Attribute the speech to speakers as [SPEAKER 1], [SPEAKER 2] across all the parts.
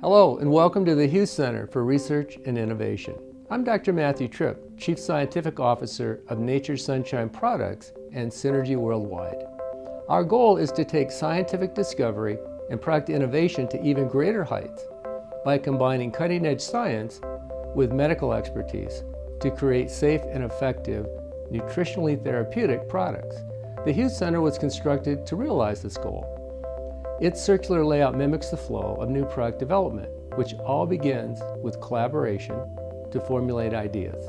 [SPEAKER 1] Hello and welcome to the Hughes Center for Research and Innovation. I'm Dr. Matthew Tripp, Chief Scientific Officer of Nature's Sunshine Products and Synergy Worldwide. Our goal is to take scientific discovery and product innovation to even greater heights by combining cutting-edge science with medical expertise to create safe and effective, nutritionally therapeutic products. The Hughes Center was constructed to realize this goal. Its circular layout mimics the flow of new product development, which all begins with collaboration to formulate ideas.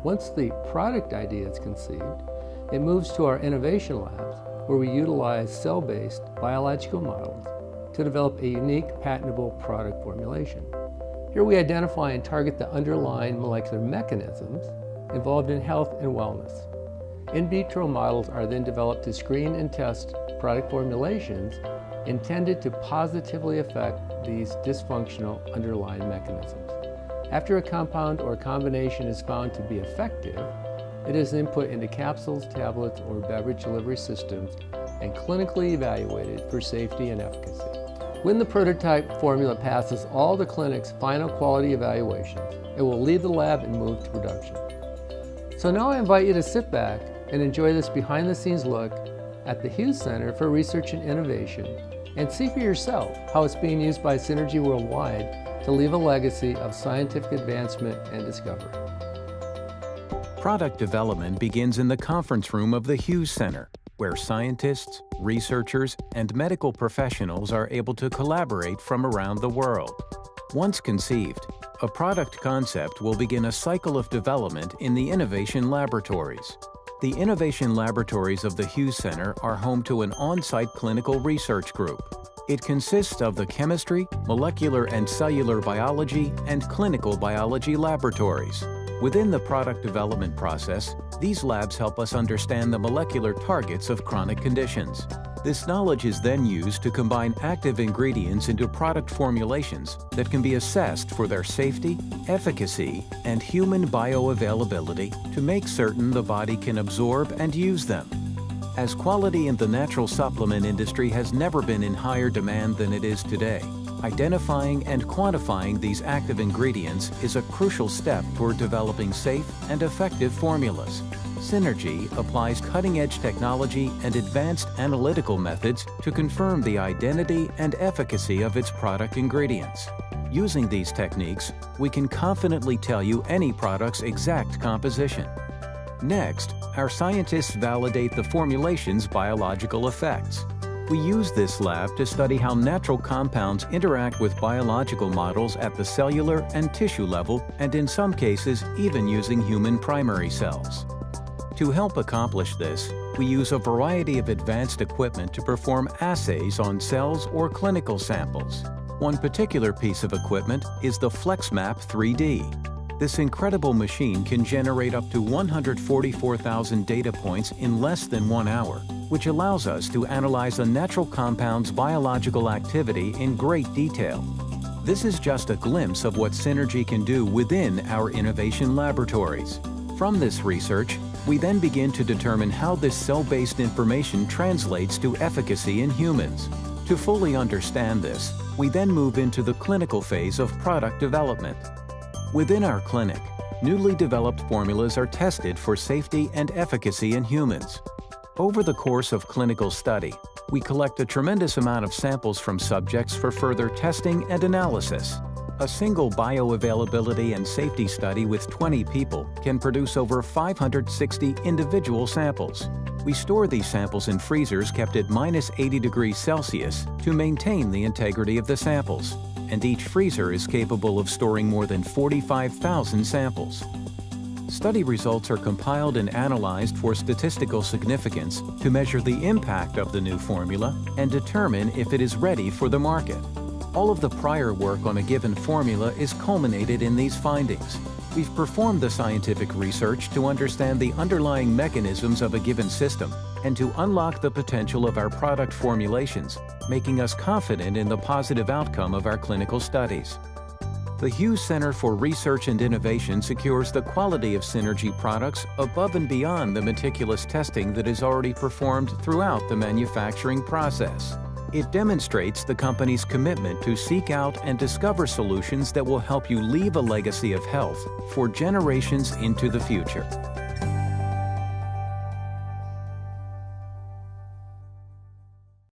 [SPEAKER 1] Once the product idea is conceived, it moves to our innovation labs, where we utilize cell-based biological models to develop a unique patentable product formulation. Here we identify and target the underlying molecular mechanisms involved in health and wellness. In vitro models are then developed to screen and test product formulations intended to positively affect these dysfunctional underlying mechanisms. After a compound or combination is found to be effective, it is then put into capsules, tablets, or beverage delivery systems and clinically evaluated for safety and efficacy. When the prototype formula passes all the clinic's final quality evaluations, it will leave the lab and move to production. So now I invite you to sit back and enjoy this behind-the-scenes look at the Hughes Center for Research and Innovation and see for yourself how it's being used by Synergy Worldwide to leave a legacy of scientific advancement and discovery.
[SPEAKER 2] Product development begins in the conference room of the Hughes Center, where scientists, researchers, and medical professionals are able to collaborate from around the world. Once conceived, a product concept will begin a cycle of development in the innovation laboratories. The innovation laboratories of the Hughes Center are home to an on-site clinical research group. It consists of the chemistry, molecular and cellular biology, and clinical biology laboratories. Within the product development process, these labs help us understand the molecular targets of chronic conditions. This knowledge is then used to combine active ingredients into product formulations that can be assessed for their safety, efficacy, and human bioavailability to make certain the body can absorb and use them. As quality in the natural supplement industry has never been in higher demand than it is today, identifying and quantifying these active ingredients is a crucial step toward developing safe and effective formulas. Synergy applies cutting-edge technology and advanced analytical methods to confirm the identity and efficacy of its product ingredients. Using these techniques, we can confidently tell you any product's exact composition. Next, our scientists validate the formulation's biological effects. We use this lab to study how natural compounds interact with biological models at the cellular and tissue level, and in some cases, even using human primary cells. To help accomplish this, we use a variety of advanced equipment to perform assays on cells or clinical samples. One particular piece of equipment is the FlexMap 3D. This incredible machine can generate up to 144,000 data points in less than 1 hour, which allows us to analyze a natural compound's biological activity in great detail. This is just a glimpse of what Synergy can do within our innovation laboratories. From this research, we then begin to determine how this cell-based information translates to efficacy in humans. To fully understand this, we then move into the clinical phase of product development. Within our clinic, newly developed formulas are tested for safety and efficacy in humans. Over the course of clinical study, we collect a tremendous amount of samples from subjects for further testing and analysis. A single bioavailability and safety study with 20 people can produce over 560 individual samples. We store these samples in freezers kept at -80 degrees Celsius to maintain the integrity of the samples, and each freezer is capable of storing more than 45,000 samples. Study results are compiled and analyzed for statistical significance to measure the impact of the new formula and determine if it is ready for the market. All of the prior work on a given formula is culminated in these findings. We've performed the scientific research to understand the underlying mechanisms of a given system and to unlock the potential of our product formulations, making us confident in the positive outcome of our clinical studies. The Hughes Center for Research and Innovation secures the quality of Synergy products above and beyond the meticulous testing that is already performed throughout the manufacturing process. It demonstrates the company's commitment to seek out and discover solutions that will help you leave a legacy of health for generations into the future.